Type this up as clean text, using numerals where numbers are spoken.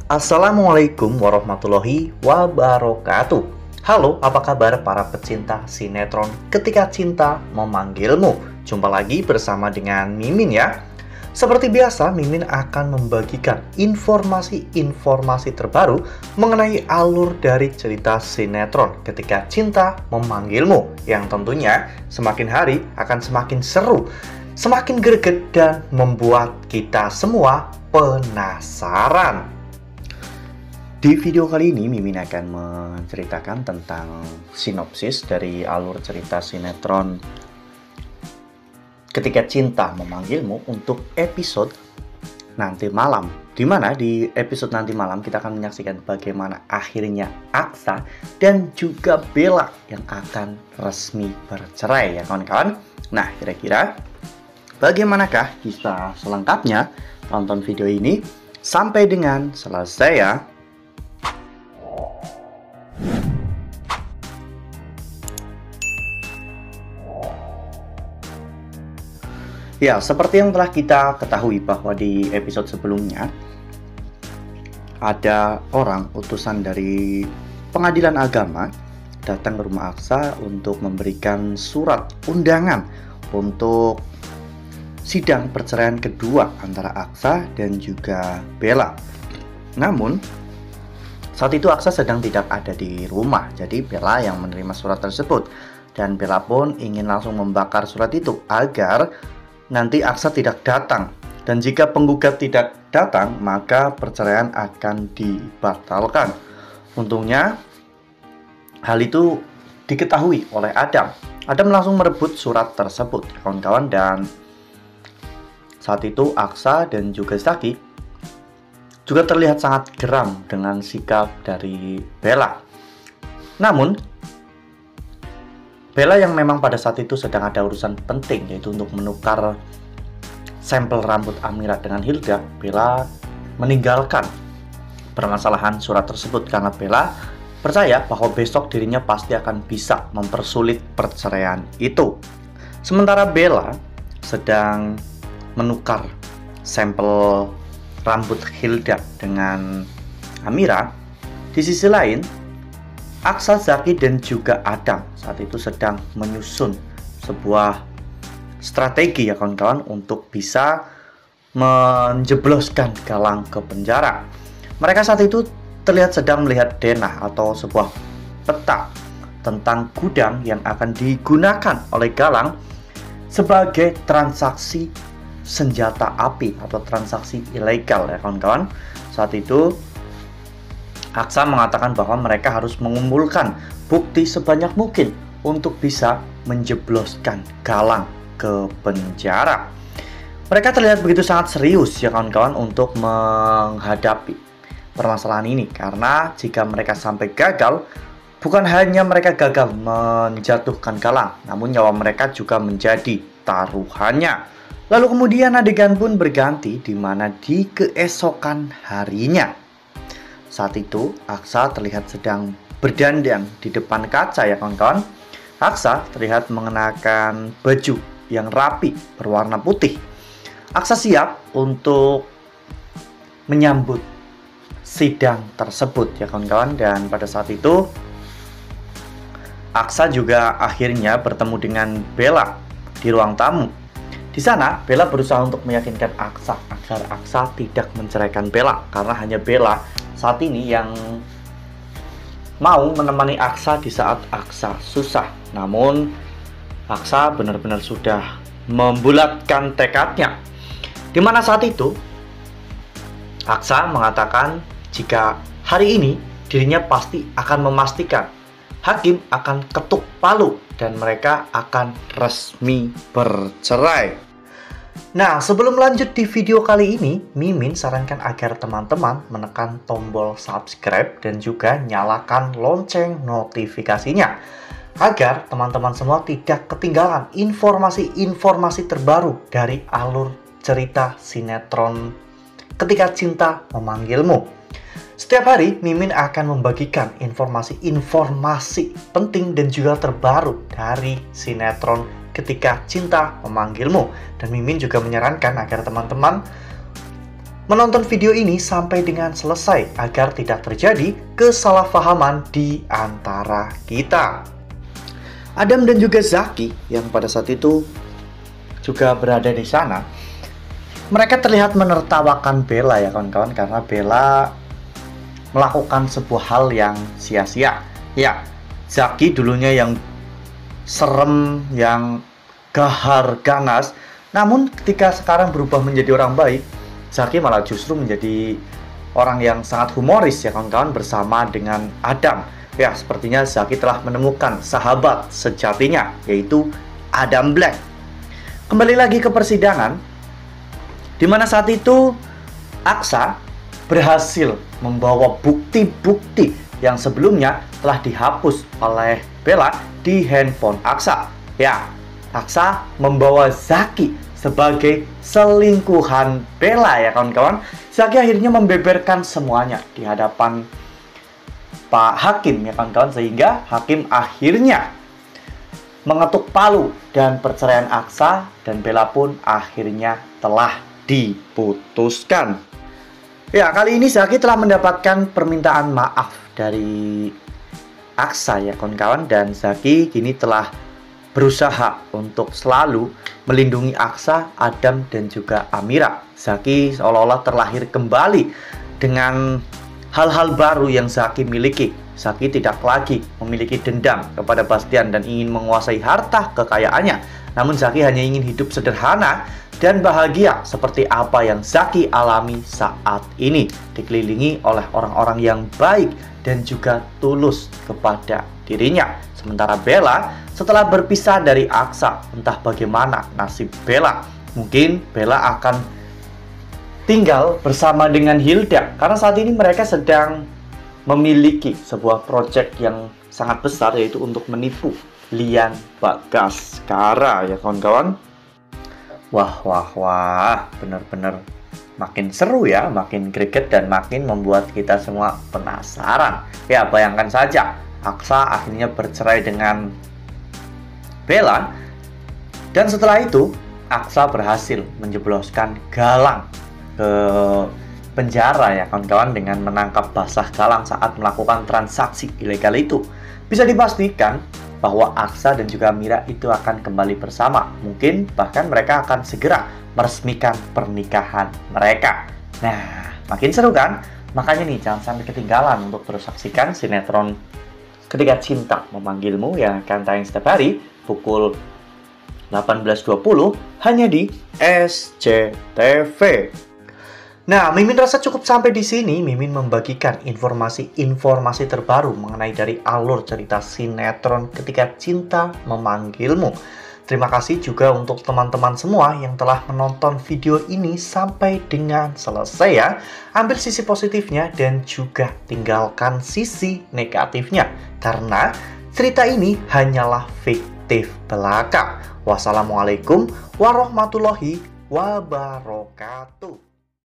Assalamualaikum warahmatullahi wabarakatuh. Halo, apa kabar para pecinta sinetron Ketika Cinta Memanggilmu? Jumpa lagi bersama dengan Mimin ya. Seperti biasa, Mimin akan membagikan informasi-informasi terbaru mengenai alur dari cerita sinetron Ketika Cinta Memanggilmu, yang tentunya semakin hari akan semakin seru, semakin greget, dan membuat kita semua penasaran. Di video kali ini, Mimin akan menceritakan tentang sinopsis dari alur cerita sinetron Ketika Cinta Memanggilmu untuk episode nanti malam. Dimana di episode nanti malam kita akan menyaksikan bagaimana akhirnya Aksa dan juga Bella yang akan resmi bercerai ya kawan-kawan. Nah, kira-kira bagaimanakah kisah selengkapnya? Tonton video ini sampai dengan selesai ya. Ya, seperti yang telah kita ketahui bahwa di episode sebelumnya ada orang utusan dari pengadilan agama datang ke rumah Aksa untuk memberikan surat undangan untuk sidang perceraian kedua antara Aksa dan juga Bella. Namun saat itu Aksa sedang tidak ada di rumah, jadi Bella yang menerima surat tersebut, dan Bella pun ingin langsung membakar surat itu agar nanti Aksa tidak datang, dan jika penggugat tidak datang maka perceraian akan dibatalkan. Untungnya hal itu diketahui oleh Adam. Adam langsung merebut surat tersebut kawan-kawan, dan saat itu Aksa dan juga Zaki juga terlihat sangat geram dengan sikap dari Bella. Namun Bella yang memang pada saat itu sedang ada urusan penting, yaitu untuk menukar sampel rambut Amira dengan Hilda, Bella meninggalkan permasalahan surat tersebut karena Bella percaya bahwa besok dirinya pasti akan bisa mempersulit perceraian itu. Sementara Bella sedang menukar sampel rambut Hilda dengan Amira, di sisi lain Aksa, Zaki, dan juga Adam saat itu sedang menyusun sebuah strategi ya kawan-kawan untuk bisa menjebloskan Galang ke penjara. Mereka saat itu terlihat sedang melihat denah atau sebuah peta tentang gudang yang akan digunakan oleh Galang sebagai transaksi senjata api atau transaksi ilegal ya kawan-kawan. Saat itu Aksa mengatakan bahwa mereka harus mengumpulkan bukti sebanyak mungkin untuk bisa menjebloskan Galang ke penjara. Mereka terlihat begitu sangat serius ya kawan-kawan untuk menghadapi permasalahan ini, karena jika mereka sampai gagal, bukan hanya mereka gagal menjatuhkan Galang, namun nyawa mereka juga menjadi taruhannya. Lalu kemudian adegan pun berganti, di mana di keesokan harinya saat itu Aksa terlihat sedang berdandan di depan kaca ya kawan-kawan. Aksa terlihat mengenakan baju yang rapi berwarna putih. Aksa siap untuk menyambut sidang tersebut ya kawan-kawan, dan pada saat itu Aksa juga akhirnya bertemu dengan Bella di ruang tamu. Di sana Bella berusaha untuk meyakinkan Aksa agar Aksa tidak menceraikan Bella, karena hanya Bella saat ini yang mau menemani Aksa di saat Aksa susah. Namun Aksa benar-benar sudah membulatkan tekadnya, dimana saat itu Aksa mengatakan jika hari ini dirinya pasti akan memastikan hakim akan ketuk palu dan mereka akan resmi bercerai. Nah, sebelum lanjut di video kali ini, Mimin sarankan agar teman-teman menekan tombol subscribe dan juga nyalakan lonceng notifikasinya, agar teman-teman semua tidak ketinggalan informasi-informasi terbaru dari alur cerita sinetron Ketika Cinta Memanggilmu. Setiap hari, Mimin akan membagikan informasi-informasi penting dan juga terbaru dari sinetron Ketika Cinta Memanggilmu. Dan Mimin juga menyarankan agar teman-teman menonton video ini sampai dengan selesai agar tidak terjadi kesalahpahaman di antara kita. Adam dan juga Zaki yang pada saat itu juga berada di sana, mereka terlihat menertawakan Bella ya kawan-kawan, karena Bella melakukan sebuah hal yang sia-sia. Ya, Zaki dulunya yang serem, yang gahar, ganas, namun ketika sekarang berubah menjadi orang baik, Zaki malah justru menjadi orang yang sangat humoris ya kawan-kawan bersama dengan Adam. Ya, sepertinya Zaki telah menemukan sahabat sejatinya, yaitu Adam Black. Kembali lagi ke persidangan, di mana saat itu Aksa berhasil membawa bukti-bukti yang sebelumnya telah dihapus oleh Bella di handphone Aksa. Ya, Aksa membawa Zaki sebagai selingkuhan Bella ya kawan-kawan. Zaki akhirnya membeberkan semuanya di hadapan Pak Hakim ya kawan-kawan, sehingga Hakim akhirnya mengetuk palu dan perceraian Aksa dan Bella pun akhirnya telah diputuskan. Ya, kali ini Zaki telah mendapatkan permintaan maaf dari Aksa ya kawan-kawan, dan Zaki kini telah berusaha untuk selalu melindungi Aksa, Adam, dan juga Amira. Zaki seolah-olah terlahir kembali dengan hal-hal baru yang Zaki miliki. Zaki tidak lagi memiliki dendam kepada Bastian dan ingin menguasai harta kekayaannya. Namun Zaki hanya ingin hidup sederhana dan bahagia seperti apa yang Zaki alami saat ini, dikelilingi oleh orang-orang yang baik dan juga tulus kepada dirinya. Sementara Bella setelah berpisah dari Aksa, entah bagaimana nasib Bella. Mungkin Bella akan tinggal bersama dengan Hilda, karena saat ini mereka sedang memiliki sebuah proyek yang sangat besar, yaitu untuk menipu Lian Bagaskara ya kawan-kawan. Wah, benar-benar makin seru ya, makin greget dan makin membuat kita semua penasaran. Ya, bayangkan saja, Aksa akhirnya bercerai dengan Bella, dan setelah itu Aksa berhasil menjebloskan Galang ke penjara ya kawan-kawan dengan menangkap basah Galang saat melakukan transaksi ilegal itu. Bisa dipastikan bahwa Aksa dan juga Amira itu akan kembali bersama. Mungkin bahkan mereka akan segera meresmikan pernikahan mereka. Nah, makin seru kan? Makanya nih, jangan sampai ketinggalan untuk terus saksikan sinetron Ketika Cinta Memanggilmu yang akan tayang setiap hari pukul 18.20 hanya di SCTV. Nah, Mimin rasa cukup sampai di sini. Mimin membagikan informasi terbaru mengenai dari alur cerita sinetron Ketika Cinta Memanggilmu. Terima kasih juga untuk teman-teman semua yang telah menonton video ini sampai dengan selesai ya. Ambil sisi positifnya dan juga tinggalkan sisi negatifnya, karena cerita ini hanyalah fiktif belaka. Wassalamualaikum warahmatullahi wabarakatuh.